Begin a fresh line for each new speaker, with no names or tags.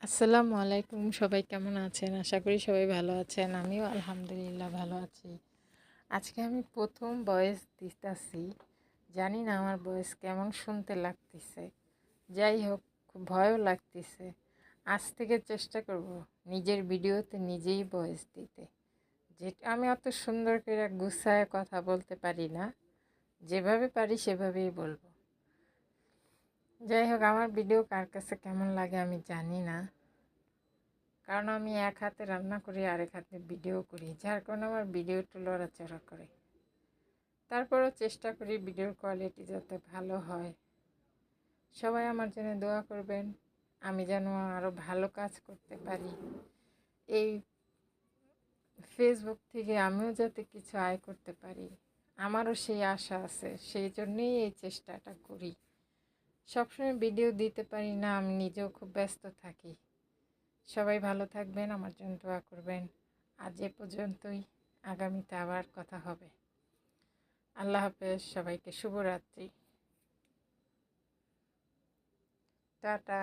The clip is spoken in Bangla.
আসসালামু আলাইকুম। সবাই কেমন আছেন? আশা করি সবাই ভালো আছেন। আমিও আলহামদুলিল্লাহ ভালো আছি। আজকে আমি ১ম ভয়েস দিতাছি। জানি না আমার ভয়েস কেমন শুনতে লাগতেছে। যাই হোক, খুব ভয়ও লাগতেছে। আজ থেকে চেষ্টা করব নিজের ভিডিওতে নিজেই ভয়েস দিতে। যেটা আমি অত সুন্দর করে গুছায়ে কথা বলতে পারি না। যেভাবে পারি সেভাবেই বলবো। যাই হোক, আমার ভিডিও কার কাছে কেমন লাগে আমি জানি না। কারণ আমি এক হাতে রান্না করি, আরেক হাতে ভিডিও করি, যার কারণে আমার ভিডিও একটু লড়াচড়া করে। তারপরও চেষ্টা করি ভিডিওর কোয়ালিটি যাতে ভালো হয়। সবাই আমার জন্য দোয়া করবেন, আমি যেন আরও ভালো কাজ করতে পারি। এই ফেসবুক থেকে আমিও যাতে কিছু আয় করতে পারি, আমারও সেই আশা আছে। সেই জন্যেই এই চেষ্টাটা করি। সবসময় ভিডিও দিতে পারি না, আমি নিজেও খুব ব্যস্ত থাকি। সবাই ভালো থাকবেন, আমার জন্য দোয়া করবেন। আজ এ পর্যন্তই, আগামীতে আবার কথা হবে। আল্লাহ হাফেজ, সবাইকে শুভরাত্রি, টাটা।